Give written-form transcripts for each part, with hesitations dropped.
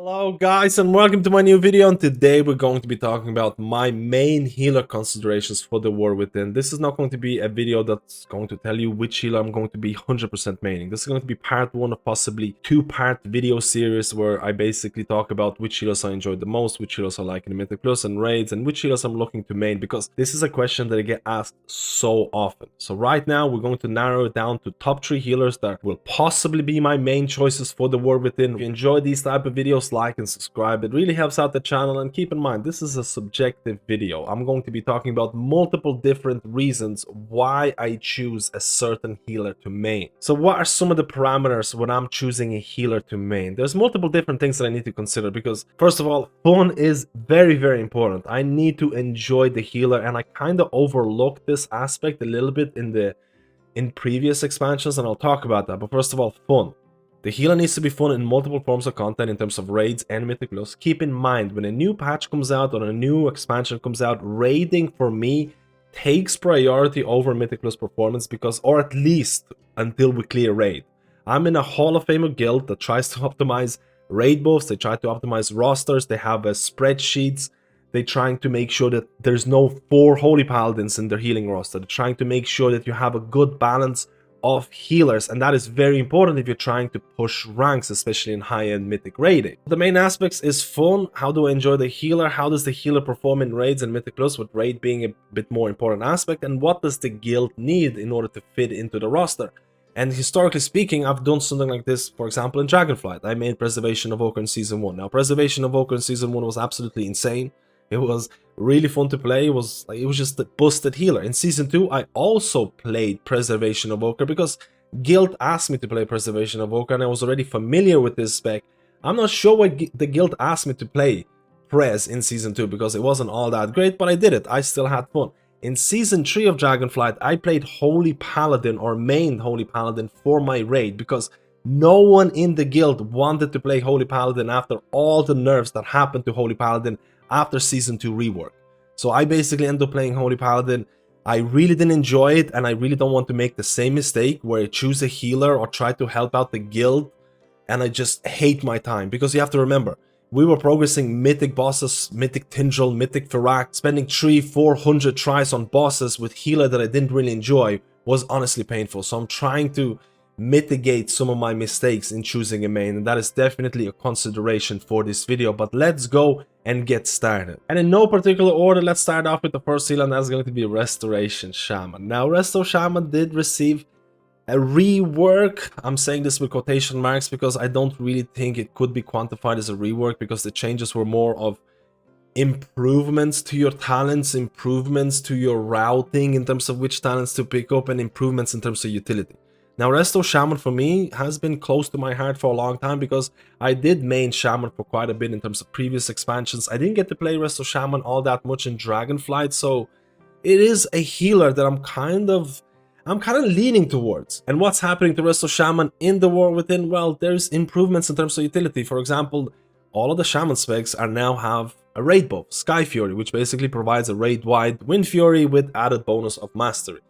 Hello guys and welcome to my new video, and today we're going to be talking about my main healer considerations for the War Within. This is not going to be a video that's going to tell you which healer I'm going to be 100% maining. This is going to be part one of possibly two-part video series where I basically talk about which healers I enjoyed the most, which healers I like in the Mythic Plus and raids, and which healers I'm looking to main, because this is a question that I get asked so often. So right now we're going to narrow it down to top 3 healers that will possibly be my main choices for the War Within. If you enjoy these type of videos, like and subscribe. It really helps out the channel, and keep in mind this is a subjective video. I'm going to be talking about multiple different reasons why I choose a certain healer to main. So what are some of the parameters when I'm choosing a healer to main? There's multiple different things that I need to consider, because first of all, fun is very important. I need to enjoy the healer, and I kind of overlooked this aspect a little bit in previous expansions, and I'll talk about that. But first of all, fun. The healer needs to be fun in multiple forms of content in terms of raids and Mythic Plus. Keep in mind, when a new patch comes out or a new expansion comes out, raiding for me takes priority over Mythic Plus performance, because, or at least until we clear raid. I'm in a Hall of Famer guild that tries to optimize raid buffs, they try to optimize rosters, they have spreadsheets, they're trying to make sure that there's no 4 Holy Paladins in their healing roster. They're trying to make sure that you have a good balance of healers, and that is very important if you're trying to push ranks, especially in high-end mythic raiding. The main aspects is fun. How do I enjoy the healer? How does the healer perform in raids and Mythic Plus, with raid being a bit more important aspect? And what does the guild need in order to fit into the roster? And historically speaking, I've done something like this, for example, in Dragonflight. I made Preservation Evoker in Season 1. Now, Preservation Evoker in Season 1 was absolutely insane. It was really fun to play. It was just a busted healer. In Season 2, I also played Preservation Evoker because Guild asked me to play Preservation Evoker, and I was already familiar with this spec. I'm not sure why the Guild asked me to play Prez in Season 2, because it wasn't all that great, but I did it. I still had fun. In Season 3 of Dragonflight, I played Holy Paladin, or mained Holy Paladin, for my raid, because no one in the guild wanted to play Holy Paladin after all the nerfs that happened to Holy Paladin after Season 2 rework. So I basically ended up playing Holy Paladin. I really didn't enjoy it, and I really don't want to make the same mistake where I choose a healer or try to help out the guild and I just hate my time. Because you have to remember, we were progressing mythic bosses, mythic Tindral, mythic Firak. Spending 300-400 tries on bosses with healer that I didn't really enjoy was honestly painful. So I'm trying to mitigate some of my mistakes in choosing a main, and that is definitely a consideration for this video. But let's go and get started. And in no particular order, let's start off with the first healer, and that's going to be Resto Shaman. Now, Resto Shaman did receive a rework. I'm saying this with quotation marks because I don't really think it could be quantified as a rework, because the changes were more of improvements to your talents, improvements to your routing in terms of which talents to pick up, and improvements in terms of utility. Now, Resto Shaman for me has been close to my heart for a long time, because I did main Shaman for quite a bit in terms of previous expansions. I didn't get to play Resto Shaman all that much in Dragonflight, so it is a healer that I'm kind of leaning towards. And what's happening to Resto Shaman in the War Within? Well, there's improvements in terms of utility. For example, all of the Shaman specs are now have a raid buff, Sky Fury, which basically provides a raid-wide Wind Fury with added bonus of Mastery.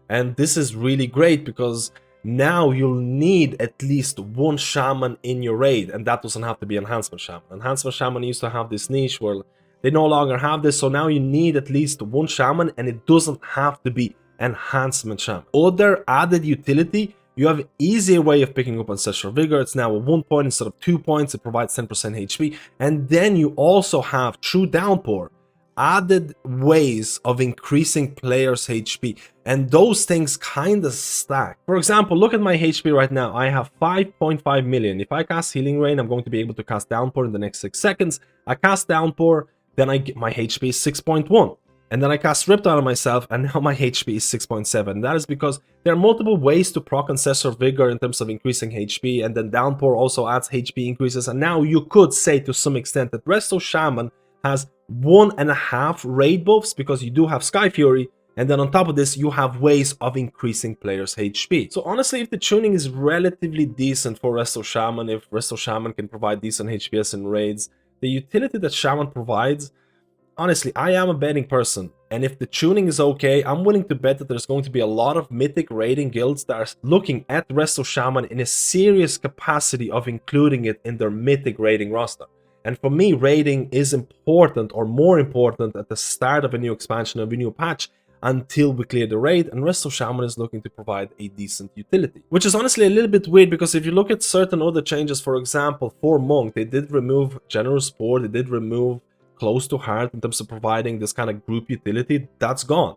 And this is really great, because now you'll need at least one Shaman in your raid, and that doesn't have to be Enhancement Shaman. Enhancement Shaman used to have this niche where they no longer have this, so now you need at least one Shaman, and it doesn't have to be Enhancement Shaman. Other added utility, you have an easier way of picking up Ancestral Vigor. It's now a 1 point instead of 2 points. It provides 10% HP, and then you also have True Downpour, added ways of increasing players' HP, and those things kind of stack. For example, look at my HP right now. I have 5.5 million. If I cast Healing Rain, I'm going to be able to cast Downpour in the next 6 seconds. I cast Downpour, then I get my HP is 6.1. And then I cast Riptide on myself, and now my HP is 6.7. That is because there are multiple ways to proc Ancestral Vigor in terms of increasing HP, and then Downpour also adds HP increases. And now you could say to some extent that Resto Shaman has 1.5 raid buffs, because you do have Sky Fury, and then on top of this you have ways of increasing players' HP. So honestly, if the tuning is relatively decent for Resto Shaman, if Resto Shaman can provide decent HPS in raids, the utility that Shaman provides, honestly, I am a betting person, and if the tuning is okay, I'm willing to bet that there's going to be a lot of mythic raiding guilds that are looking at Resto Shaman in a serious capacity of including it in their mythic raiding roster. And for me, raiding is important, or more important, at the start of a new expansion, of a new patch, until we clear the raid, and Resto Shaman is looking to provide a decent utility. Which is honestly a little bit weird, because if you look at certain other changes, for example, for Monk, they did remove Generous Spore, they did remove Close to Heart in terms of providing this kind of group utility. That's gone.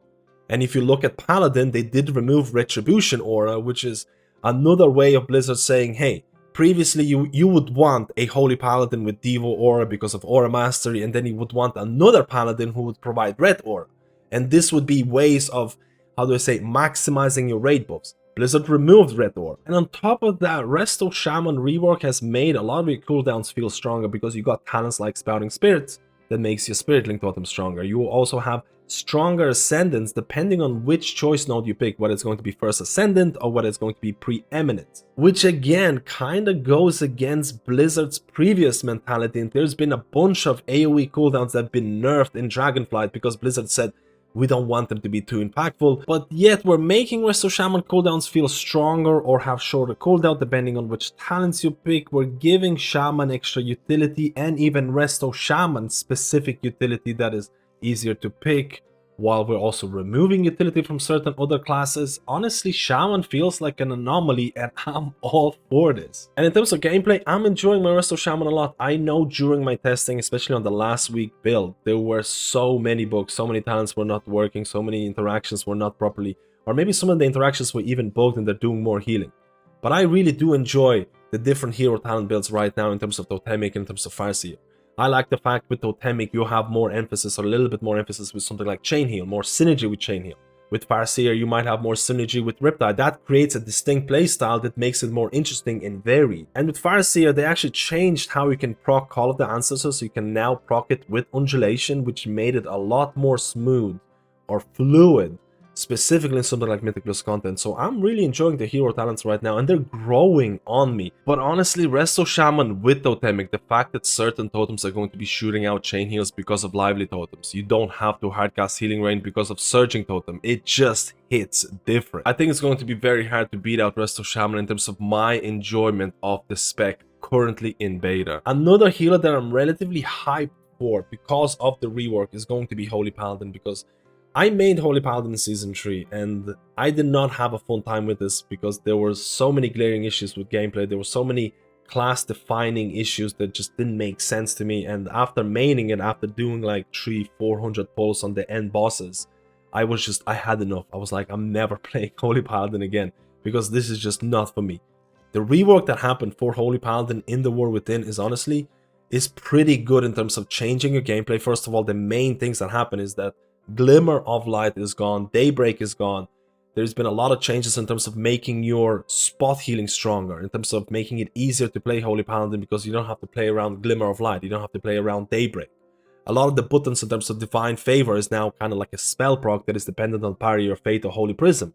And if you look at Paladin, they did remove Retribution Aura, which is another way of Blizzard saying, hey, previously you would want a Holy Paladin with Devo Aura because of Aura Mastery, and then you would want another Paladin who would provide Red Aura. And this would be ways of, how do I say, maximizing your raid buffs. Blizzard removed Red Aura. And on top of that, Resto Shaman rework has made a lot of your cooldowns feel stronger, because you got talents like Spouting Spirits that makes your Spirit Link Totem stronger. You will also have stronger Ascendants depending on which choice node you pick, whether it's going to be first Ascendant or whether it's going to be Preeminent. Which again kind of goes against Blizzard's previous mentality, and there's been a bunch of AoE cooldowns that have been nerfed in Dragonflight because Blizzard said, we don't want them to be too impactful, but yet we're making Resto Shaman cooldowns feel stronger or have shorter cooldown depending on which talents you pick. We're giving Shaman extra utility, and even Resto Shaman specific utility that is easier to pick, while we're also removing utility from certain other classes. Honestly, Shaman feels like an anomaly, and I'm all for this. And in terms of gameplay, I'm enjoying my Resto Shaman a lot. I know during my testing, especially on the last week build, there were so many bugs, so many talents were not working, so many interactions were not properly, or maybe some of the interactions were even bugged and they're doing more healing. But I really do enjoy the different hero talent builds right now in terms of Totemic, in terms of Farseer. I like the fact with Totemic you have more emphasis, or a little bit more emphasis with something like Chain Heal, more synergy with Chain Heal. With Farseer you might have more synergy with Riptide. That creates a distinct playstyle that makes it more interesting and varied. And with Farseer they actually changed how you can proc Call of the Ancestors, so you can now proc it with Undulation, which made it a lot more smooth or fluid, specifically in something like Mythic Plus content. So I'm really enjoying the hero talents right now, and they're growing on me. But honestly, Resto Shaman with Totemic, the fact that certain totems are going to be shooting out chain heals because of lively totems, you don't have to hardcast Healing Rain because of surging totem, it just hits different. I think it's going to be very hard to beat out Resto Shaman in terms of my enjoyment of the spec currently in beta. Another healer that I'm relatively hyped for because of the rework is going to be Holy Paladin, because I made Holy Paladin in Season 3, and I did not have a fun time with this because there were so many glaring issues with gameplay. There were so many class-defining issues that just didn't make sense to me, and after maining it, after doing like 300-400 pulls on the end bosses, I had enough. I was like, I'm never playing Holy Paladin again, because this is just not for me. The rework that happened for Holy Paladin in the War Within is pretty good in terms of changing your gameplay. First of all, the main things that happen is that Glimmer of Light is gone, Daybreak is gone. There's been a lot of changes in terms of making your spot healing stronger, in terms of making it easier to play Holy Paladin because you don't have to play around Glimmer of Light, you don't have to play around Daybreak. A lot of the buttons in terms of Divine Favor is now kind of like a spell proc that is dependent on Parry or Fate or Holy Prism.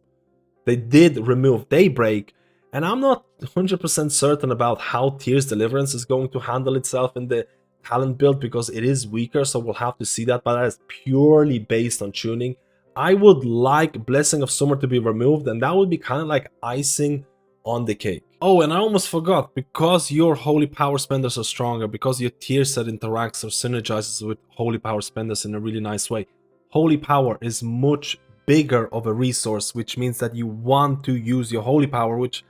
They did remove Daybreak, and I'm not 100% certain about how Tears Deliverance is going to handle itself in the talent build, because it is weaker, so we'll have to see that, but that is purely based on tuning. I would like Blessing of Summer to be removed, and that would be kind of like icing on the cake. Oh, and I almost forgot, because your Holy Power Spenders are stronger, because your tier set interacts or synergizes with Holy Power Spenders in a really nice way, Holy Power is much bigger of a resource, which means that you want to use your Holy Power, which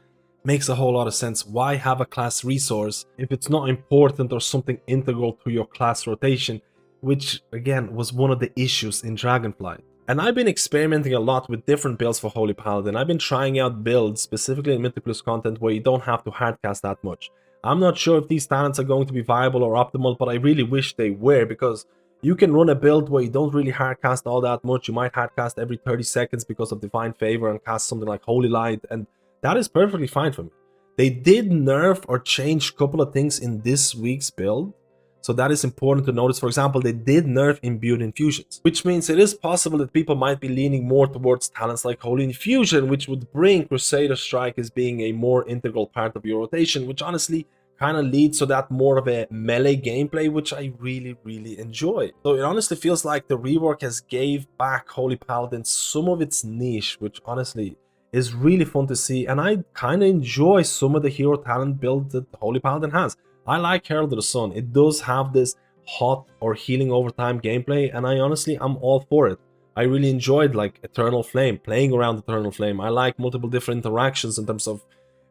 makes a whole lot of sense. Why have a class resource if it's not important or something integral to your class rotation, which again was one of the issues in Dragonflight. And I've been experimenting a lot with different builds for Holy Paladin. I've been trying out builds specifically in Mythic Plus content where you don't have to hardcast that much. I'm not sure if these talents are going to be viable or optimal, but I really wish they were, because you can run a build where you don't really hardcast all that much. You might hardcast every 30 seconds because of Divine Favor and cast something like Holy Light, and that is perfectly fine for me. They did nerf or change a couple of things in this week's build, so that is important to notice. For example, they did nerf Imbued Infusions, which means it is possible that people might be leaning more towards talents like Holy Infusion, which would bring Crusader Strike as being a more integral part of your rotation, which honestly kind of leads to that more of a melee gameplay, which I really enjoy. So it honestly feels like the rework has gave back Holy Paladin some of its niche, which honestly is really fun to see, and I kind of enjoy some of the hero talent build that Holy Paladin has. I like Herald of the Sun. It does have this hot or healing over time gameplay, and I'm all for it. I really enjoyed like Eternal Flame, playing around Eternal Flame. I like multiple different interactions in terms of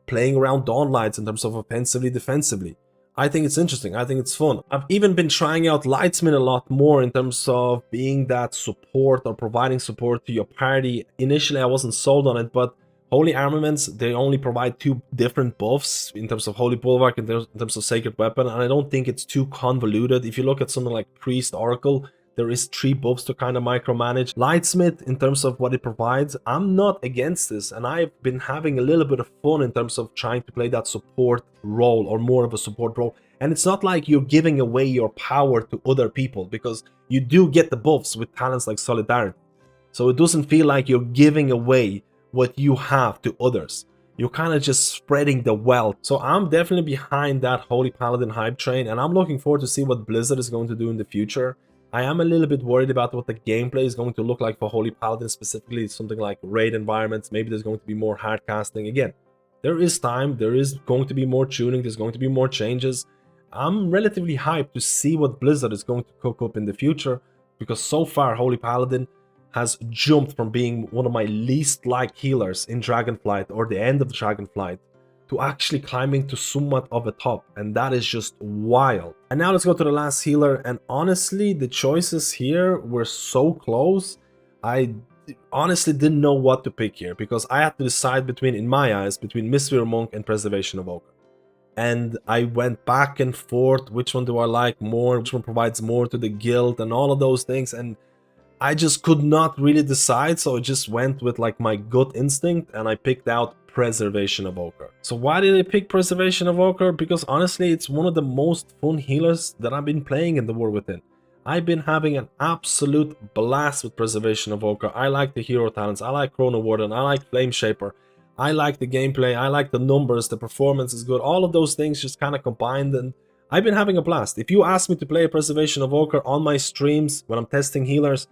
playing around Dawn Lights, in terms of offensively, defensively. I think it's interesting. I think it's fun. I've even been trying out Lightsmith a lot more in terms of being that support or providing support to your party. Initially, I wasn't sold on it, but Holy Armaments, they only provide 2 different buffs in terms of Holy Bulwark and in terms of Sacred Weapon, and I don't think it's too convoluted. If you look at something like Priest Oracle, there is 3 buffs to kind of micromanage. Lightsmith, in terms of what it provides, I'm not against this, and I've been having a little bit of fun in terms of trying to play that support role, or more of a support role. And it's not like you're giving away your power to other people, because you do get the buffs with talents like Solidarity. So it doesn't feel like you're giving away what you have to others. You're kind of just spreading the wealth. So I'm definitely behind that Holy Paladin hype train, and I'm looking forward to see what Blizzard is going to do in the future. I am a little bit worried about what the gameplay is going to look like for Holy Paladin, specifically something like raid environments. Maybe there's going to be more hard casting. Again, there is time, there is going to be more tuning, there's going to be more changes. I'm relatively hyped to see what Blizzard is going to cook up in the future, because so far Holy Paladin has jumped from being one of my least liked healers in Dragonflight, or the end of Dragonflight, to actually climbing to somewhat of a top, and that is just wild. And now let's go to the last healer, and honestly, the choices here were so close. I honestly didn't know what to pick here, because I had to decide between, in my eyes, between Mistweaver Monk and Preservation Evoker. And I went back and forth, which one do I like more, which one provides more to the guild, and all of those things, and I just could not really decide, so I just went with like my gut instinct, and I picked out Preservation Evoker. So why did I pick Preservation Evoker? Because honestly, it's one of the most fun healers that I've been playing in the War Within. I've been having an absolute blast with Preservation Evoker. I like the hero talents, I like Chrono Warden, I like Flame Shaper, I like the gameplay, I like the numbers, the performance is good. All of those things just kind of combined, and I've been having a blast. If you ask me to play a Preservation Evoker on my streams when I'm testing healers,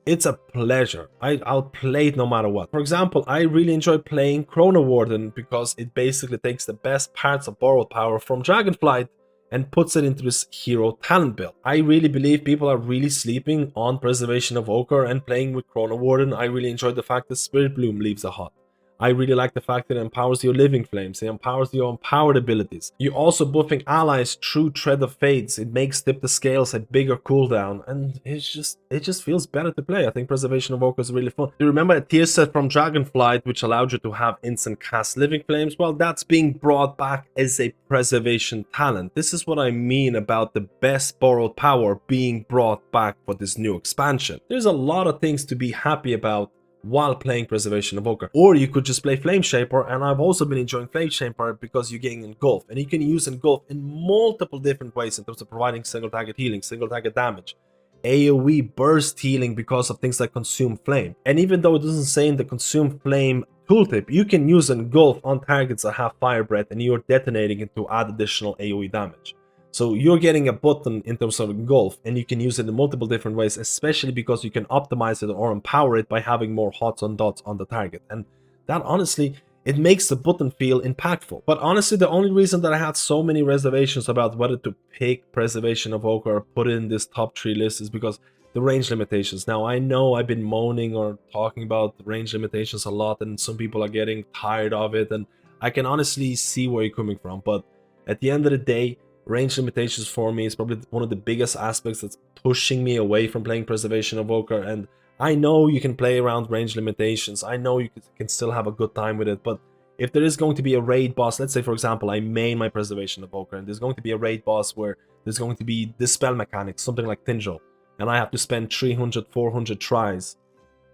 it's a pleasure. I'll play it no matter what. For example, I really enjoy playing Chrono Warden because it basically takes the best parts of borrowed power from Dragonflight and puts it into this hero talent build. I really believe people are really sleeping on Preservation Evoker and playing with Chrono Warden. I really enjoy the fact that Spirit Bloom leaves a hut. I really like the fact that it empowers your living flames, it empowers your empowered abilities. You're also buffing allies through Tread of Fates. It makes Tip the Scales a bigger cooldown, and it just feels better to play. I think Preservation Evoker is really fun. You remember a tier set from Dragonflight which allowed you to have instant cast living flames? Well, that's being brought back as a preservation talent. This is what I mean about the best borrowed power being brought back for this new expansion. There's a lot of things to be happy about while playing Preservation Evoker. Or you could just play Flame Shaper, and I've also been enjoying Flame Shaper because you're getting Engulf, and you can use Engulf in multiple different ways in terms of providing single target healing, single target damage, AoE burst healing because of things like Consume Flame. And even though it doesn't say in the Consume Flame tooltip, you can use Engulf on targets that have Fire Breath, and you're detonating it to add additional AoE damage. So you're getting a button in terms of Engulf, and you can use it in multiple different ways, especially because you can optimize it or empower it by having more hots on dots on the target. And that honestly, it makes the button feel impactful. But honestly, the only reason that I had so many reservations about whether to pick Preservation Evoker or put it in this top 3 list is because the range limitations. Now, I know I've been moaning or talking about range limitations a lot, and some people are getting tired of it, and I can honestly see where you're coming from. But at the end of the day, range limitations for me is probably one of the biggest aspects that's pushing me away from playing Preservation Evoker. And I know you can play around range limitations, I know you can still have a good time with it, but if there is going to be a raid boss, let's say for example I main my Preservation Evoker, and there's going to be a raid boss where there's going to be Dispel mechanics, something like Tinjo, and I have to spend 300-400 tries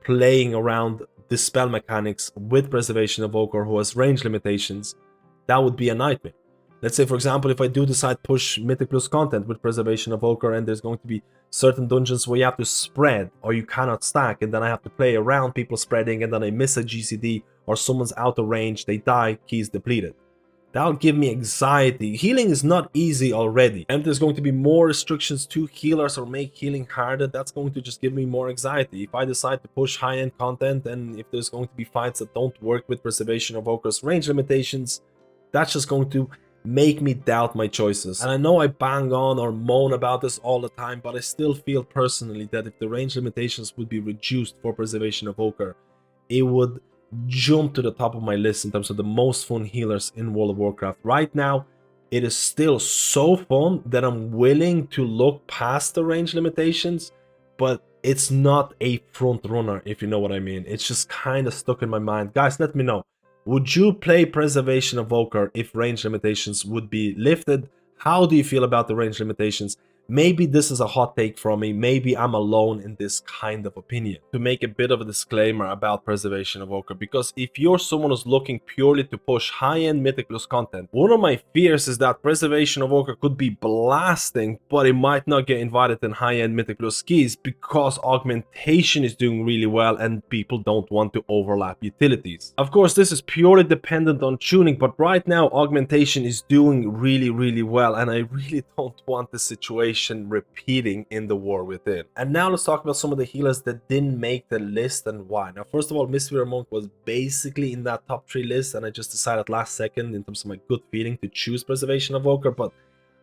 playing around Dispel mechanics with Preservation Evoker who has range limitations, that would be a nightmare. Let's say, for example, if I do decide push Mythic Plus content with Preservation Evoker, and there's going to be certain dungeons where you have to spread or you cannot stack, and then I have to play around people spreading, and then I miss a GCD or someone's out of range, they die, keys depleted. That'll give me anxiety. Healing is not easy already, and if there's going to be more restrictions to healers or make healing harder, that's going to just give me more anxiety. If I decide to push high-end content, and if there's going to be fights that don't work with Preservation Evoker's range limitations, that's just going to make me doubt my choices. And I know I bang on or moan about this all the time, but I still feel personally that if the range limitations would be reduced for Preservation Evoker, it would jump to the top of my list in terms of the most fun healers in World of Warcraft. Right now, it is still so fun that I'm willing to look past the range limitations, but it's not a front runner, if you know what I mean. It's just kind of stuck in my mind. Guys, let me know. Would you play Preservation Evoker if range limitations would be lifted? How do you feel about the range limitations? Maybe this is a hot take from me, maybe I'm alone in this kind of opinion. To make a bit of a disclaimer about Preservation Evoker, because if you're someone who's looking purely to push high-end Mythic Plus content, one of my fears is that Preservation Evoker could be blasting, but it might not get invited in high-end Mythic Plus skis because augmentation is doing really well and people don't want to overlap utilities. Of course, this is purely dependent on tuning, but right now augmentation is doing really well, and I really don't want the situation repeating in the War Within. And now let's talk about some of the healers that didn't make the list and why. Now, first of all, Mistweaver Monk was basically in that top 3 list, and I just decided last second in terms of my gut feeling to choose Preservation Evoker, but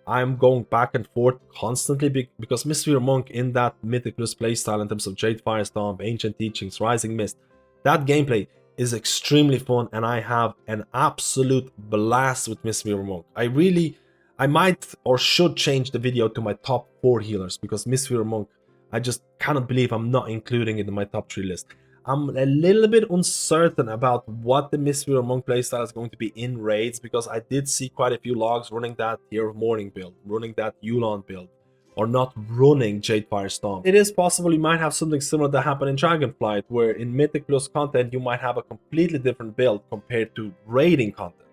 I'm going back and forth constantly because Mistweaver Monk in that Mythic Plus playstyle in terms of Jade Firestorm, Ancient Teachings, Rising Mist, that gameplay is extremely fun, and I have an absolute blast with Mistweaver Monk. I might or should change the video to my top 4 healers, because Mistweaver Monk, I just cannot believe I'm not including it in my top 3 list. I'm a little bit uncertain about what the Mistweaver Monk playstyle is going to be in raids, because I did see quite a few logs running that Tear of Morning build, running that Yulon build, or not running Jade Firestorm. It is possible you might have something similar that happened in Dragonflight, where in Mythic Plus content you might have a completely different build compared to raiding content.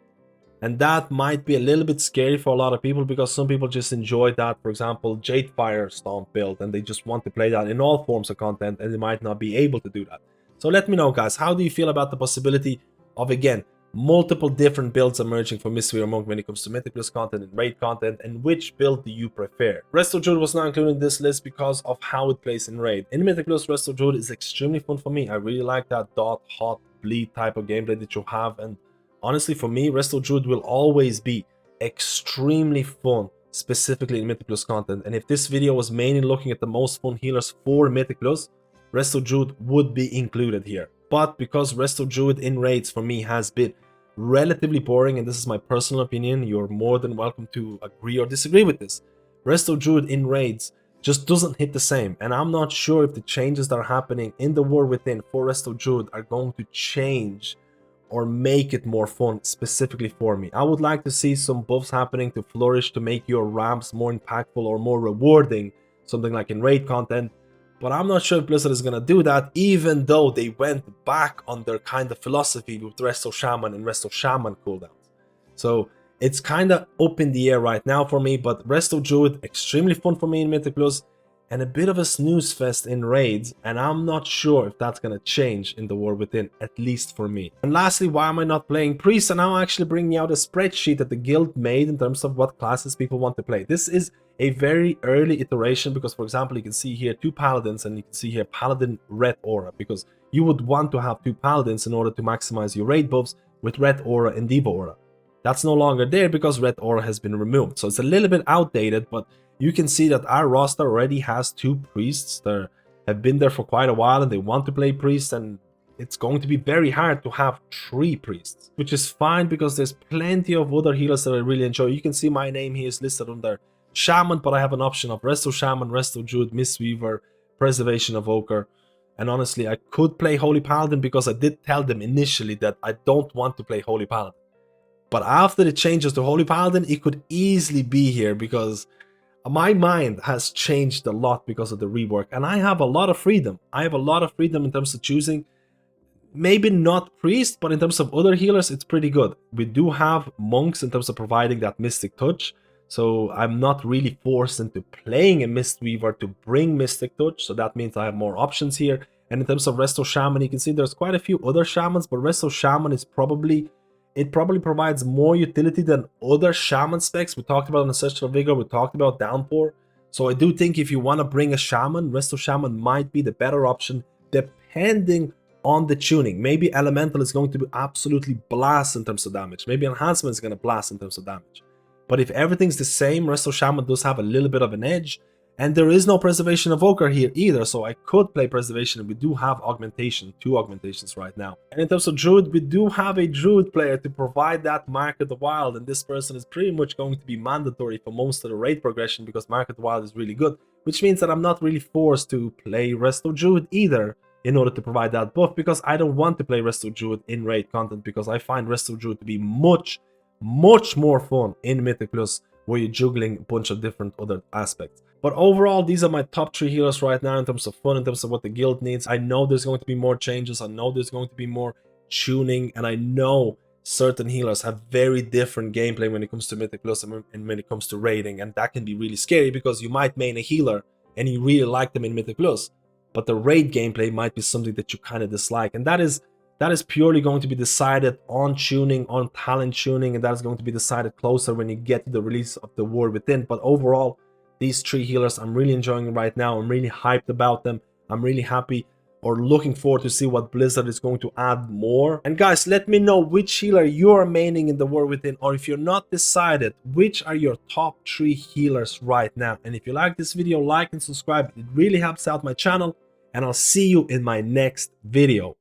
And that might be a little bit scary for a lot of people, because some people just enjoy that, for example, Jade Firestorm build, and they just want to play that in all forms of content, and they might not be able to do that. So let me know, guys, how do you feel about the possibility of, again, multiple different builds emerging for Mistweaver Monk when it comes to Mythic Plus content and raid content, and which build do you prefer? Resto Druid was not included in this list because of how it plays in raid. In Mythic Plus, Resto Druid is extremely fun for me. I really like that dot, hot, bleed type of gameplay that you have, and honestly, for me, Resto Druid will always be extremely fun, specifically in Mythic Plus content. And if this video was mainly looking at the most fun healers for Mythic Plus, Resto Druid would be included here. But because Resto Druid in raids for me has been relatively boring, and this is my personal opinion, you're more than welcome to agree or disagree with this. Resto Druid in raids just doesn't hit the same, and I'm not sure if the changes that are happening in the War Within for Resto Druid are going to change or make it more fun specifically for me. I would like to see some buffs happening to Flourish to make your ramps more impactful or more rewarding, something like in raid content, but I'm not sure if Blizzard is gonna do that, even though they went back on their kind of philosophy with Resto Shaman and Resto Shaman cooldowns. So it's kind of up in the air right now for me, but Resto Druid, extremely fun for me in Mythic Plus, and a bit of a snooze fest in raids, and I'm not sure if that's gonna change in the War Within, at least for me. And lastly, why am I not playing Priest? And I'm actually bringing out a spreadsheet that the guild made in terms of what classes people want to play. This is a very early iteration, because for example, you can see here 2 Paladins, and you can see here Paladin Red Aura, because you would want to have 2 Paladins in order to maximize your raid buffs with Red Aura and Diva Aura. That's no longer there because Red Aura has been removed, so it's a little bit outdated, but you can see that our roster already has 2 priests that have been there for quite a while, and they want to play priests, and it's going to be very hard to have 3 priests, which is fine because there's plenty of other healers that I really enjoy. You can see my name here is listed under Shaman, but I have an option of Resto Shaman, Resto Druid, Mistweaver, Preservation Evoker, and honestly, I could play Holy Paladin because I did tell them initially that I don't want to play Holy Paladin. But after the changes to Holy Paladin, it could easily be here because my mind has changed a lot because of the rework, and I have a lot of freedom. I have a lot of freedom in terms of choosing, maybe not priest, but in terms of other healers, it's pretty good. We do have monks in terms of providing that mystic touch, so I'm not really forced into playing a Mistweaver to bring mystic touch, so that means I have more options here. And in terms of Resto Shaman, you can see there's quite a few other shamans, but Resto Shaman is probably provides more utility than other shaman specs. We talked about Ancestral Vigor, we talked about Downpour. So I do think if you want to bring a shaman, Resto Shaman might be the better option depending on the tuning. Maybe Elemental is going to be absolutely blast in terms of damage. Maybe Enhancement is going to blast in terms of damage. But if everything's the same, Resto Shaman does have a little bit of an edge. And there is no Preservation Evoker here either, so I could play Preservation. We do have Augmentation, 2 augmentations right now. And in terms of Druid, we do have a Druid player to provide that Mark of the Wild, and this person is pretty much going to be mandatory for most of the raid progression because Mark of the Wild is really good, which means that I'm not really forced to play Resto Druid either in order to provide that buff, because I don't want to play Resto Druid in raid content, because I find Resto Druid to be much more fun in Mythic Plus, where you're juggling a bunch of different other aspects. But overall, these are my top 3 healers right now in terms of fun, in terms of what the guild needs. I know there's going to be more changes, I know there's going to be more tuning, and I know certain healers have very different gameplay when it comes to Mythic Plus and when it comes to raiding, and that can be really scary because you might main a healer and you really like them in Mythic Plus, but the raid gameplay might be something that you kind of dislike, and that is purely going to be decided on tuning, on talent tuning, and that is going to be decided closer when you get to the release of the War Within. But overall, these 3 healers I'm really enjoying right now. I'm really hyped about them. I'm really happy or looking forward to see what Blizzard is going to add more. And guys, let me know which healer you're maining in the War Within, or if you're not decided, which are your top 3 healers right now. And if you like this video, like and subscribe. It really helps out my channel, and I'll see you in my next video.